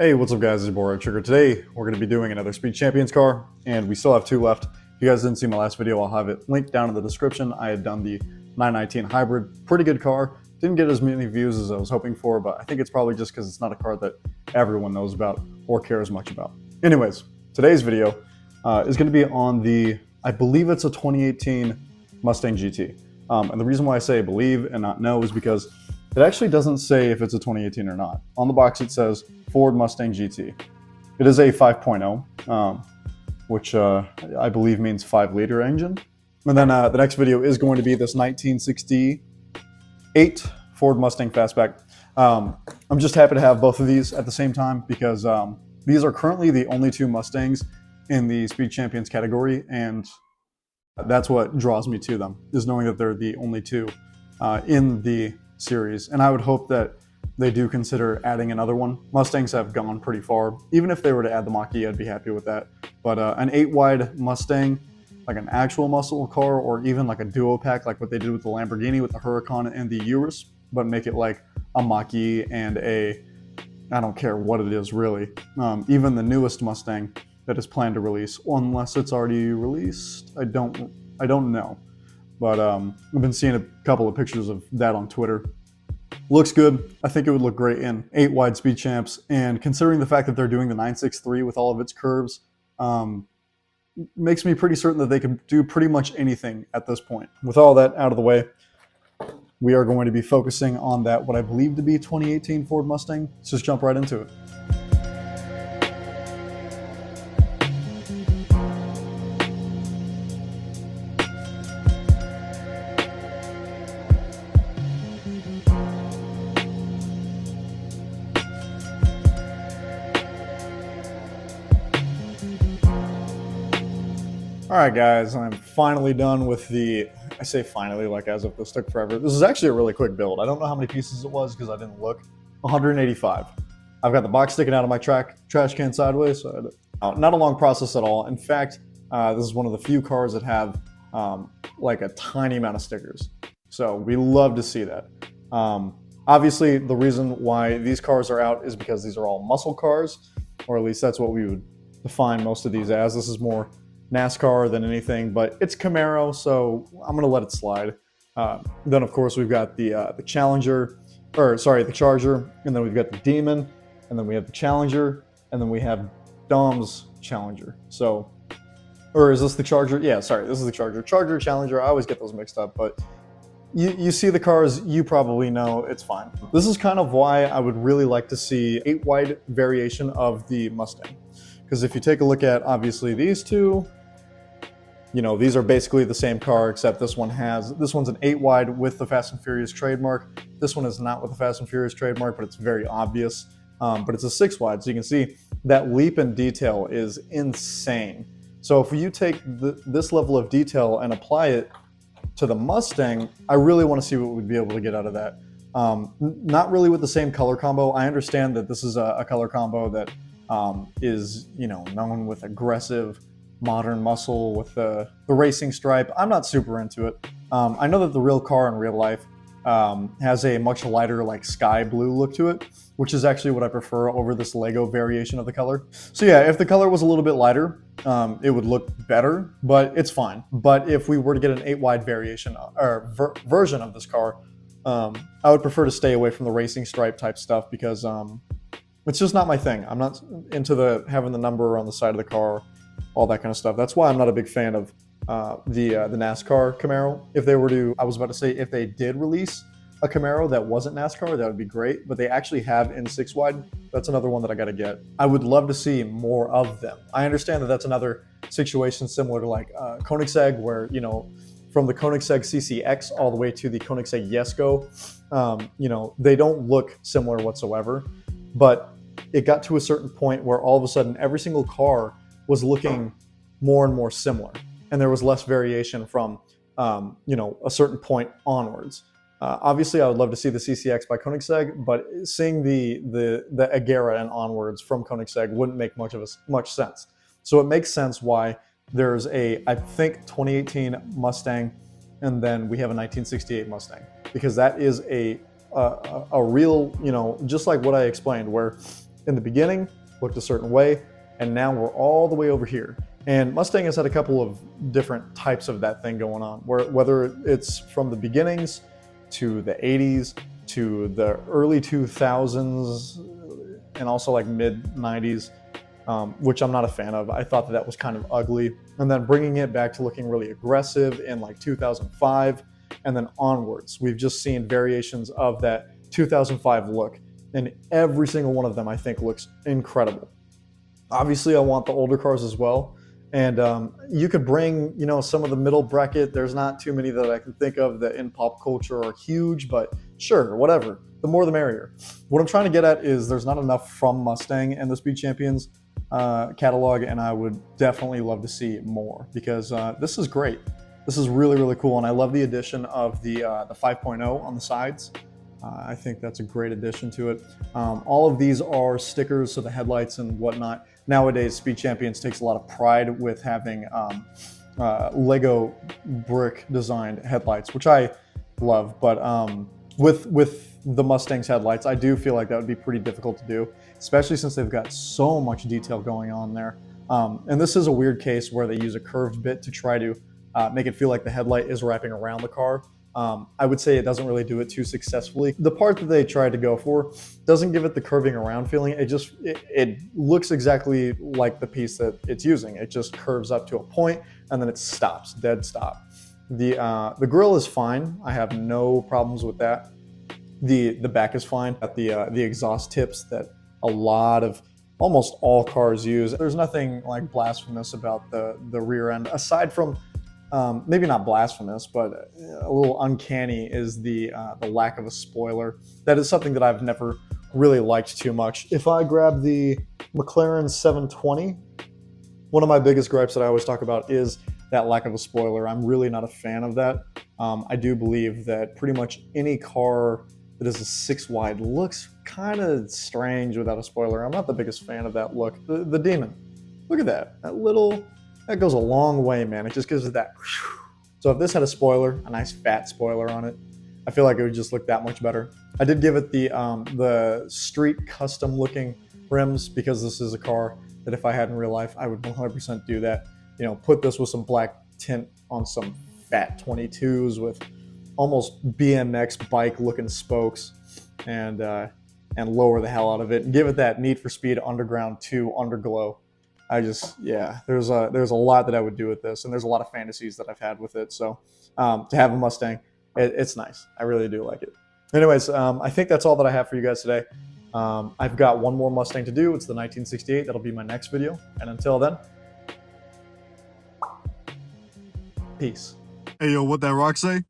Hey, what's up guys, it's your boy Trigger. Today we're going to be doing another Speed Champions car, and we still have two left. If you guys didn't see my last video, I'll have it linked down in the description. I had done the 919 Hybrid, pretty good car. Didn't get as many views as I was hoping for, but I think it's probably just because it's not a car that everyone knows about or cares much about. Anyways, today's video is going to be on the, I believe it's a 2018 Mustang GT. And the reason why I say believe and not know is because it actually doesn't say if it's a 2018 or not. On the box it says Ford Mustang GT. It is a 5.0, which I believe means 5-liter engine. And then the next video is going to be this 1968 Ford Mustang Fastback. I'm just happy to have both of these at the same time because these are currently the only two Mustangs in the Speed Champions category, and that's what draws me to them, is knowing that they're the only two in the series. And I would hope that they do consider adding another one. Mustangs have gone pretty far. Even if they were to add the Mach-E, I'd be happy with that. But an 8-wide Mustang, like an actual muscle car, or even like a duo pack, like what they did with the Lamborghini with the Huracan and the Urus, but make it like a Mach-E and a, I don't care what it is really. Even the newest Mustang that is planned to release, unless it's already released, I don't know. But I've been seeing a couple of pictures of that on Twitter. Looks good. I think it would look great in 8-wide Speed Champs, and considering the fact that they're doing the 963 with all of its curves, makes me pretty certain that they can do pretty much anything at this point. With all that out of the way, we are going to be focusing on that, what I believe to be 2018 Ford Mustang. Let's just jump right into it. All right, guys, I'm finally done with the, I say finally, like as if this took forever. This is actually a really quick build. I don't know how many pieces it was because I didn't look. 185. I've got the box sticking out of my trash can sideways, so not a long process at all. In fact, this is one of the few cars that have like a tiny amount of stickers. So we love to see that. Obviously, the reason why these cars are out is because these are all muscle cars, or at least that's what we would define most of these as. This is more NASCAR than anything, but it's Camaro, so I'm gonna let it slide. Then of course we've got the Challenger, or sorry, the Charger, and then we've got the Demon, and then we have the Challenger, and then we have Dom's Challenger. So, or is this the Charger? Yeah, sorry, this is the Charger. Charger, Challenger, I always get those mixed up, but you see the cars, you probably know, it's fine. This is kind of why I would really like to see 8-wide variation of the Mustang. Because if you take a look at, obviously, these two, you know, these are basically the same car, except this one's an 8-wide with the Fast and Furious trademark. This one is not with the Fast and Furious trademark, but it's very obvious. But it's a 6-wide, so you can see that leap in detail is insane. So if you take this level of detail and apply it to the Mustang, I really want to see what we'd be able to get out of that. Not really with the same color combo. I understand that this is a color combo that is, you know, known with aggressive modern muscle with the racing stripe. I'm not super into it. I know that the real car in real life has a much lighter, like sky blue look to it, which is actually what I prefer over this Lego variation of the color. So yeah, if the color was a little bit lighter, it would look better, but it's fine. But if we were to get an 8-wide variation or version of this car, I would prefer to stay away from the racing stripe type stuff because it's just not my thing. I'm not into having the number on the side of the car, all that kind of stuff. That's why I'm not a big fan of the NASCAR Camaro. If they were to, I was about to say, if they did release a Camaro that wasn't NASCAR, that would be great, but they actually have in 6-wide. That's another one that I got to get. I would love to see more of them. I understand that that's another situation similar to like Koenigsegg, where, you know, from the Koenigsegg CCX all the way to the Koenigsegg Jesko, you know, they don't look similar whatsoever, but it got to a certain point where all of a sudden every single car was looking more and more similar, and there was less variation from you know, a certain point onwards. Obviously, I would love to see the CCX by Koenigsegg, but seeing the Agera and onwards from Koenigsegg wouldn't make much sense. So it makes sense why there's a, I think, 2018 Mustang, and then we have a 1968 Mustang, because that is a real, you know, just like what I explained, where in the beginning looked a certain way, and now we're all the way over here. And Mustang has had a couple of different types of that thing going on, whether it's from the beginnings to the 80s to the early 2000s and also like mid 90s, which I'm not a fan of. I thought that was kind of ugly. And then bringing it back to looking really aggressive in like 2005 and then onwards. We've just seen variations of that 2005 look, and every single one of them I think looks incredible. Obviously, I want the older cars as well. And you could bring, you know, some of the middle bracket. There's not too many that I can think of that in pop culture are huge, but sure, whatever. The more the merrier. What I'm trying to get at is there's not enough from Mustang and the Speed Champions catalog, and I would definitely love to see more because this is great. This is really, really cool, and I love the addition of the 5.0 on the sides. I think that's a great addition to it. All of these are stickers, so the headlights and whatnot. Nowadays, Speed Champions takes a lot of pride with having Lego brick designed headlights, which I love. But with the Mustang's headlights, I do feel like that would be pretty difficult to do, especially since they've got so much detail going on there. And this is a weird case where they use a curved bit to try to make it feel like the headlight is wrapping around the car. I would say it doesn't really do it too successfully. The part that they tried to go for doesn't give it the curving around feeling. It looks exactly like the piece that it's using. It just curves up to a point and then it stops, dead stop. The grill is fine. I have no problems with that. The back is fine. At the exhaust tips that a lot of almost all cars use. There's nothing like blasphemous about the rear end aside from maybe not blasphemous, but a little uncanny is the lack of a spoiler. That is something that I've never really liked too much. If I grab the McLaren 720, one of my biggest gripes that I always talk about is that lack of a spoiler. I'm really not a fan of that. I do believe that pretty much any car that is a 6 wide looks kind of strange without a spoiler. I'm not the biggest fan of that look. The Demon, look at that. That goes a long way, man. It just gives it that. So if this had a spoiler, a nice fat spoiler on it, I feel like it would just look that much better. I did give it the street custom looking rims because this is a car that if I had in real life, I would 100% do that. You know, put this with some black tint on some fat 22s with almost BMX bike looking spokes and lower the hell out of it and give it that Need for Speed Underground 2 underglow. There's a lot that I would do with this, and there's a lot of fantasies that I've had with it. So to have a Mustang, it's nice. I really do like it. Anyways, I think that's all that I have for you guys today. I've got one more Mustang to do. It's the 1968. That'll be my next video. And until then, peace. Hey, yo, what that rock say?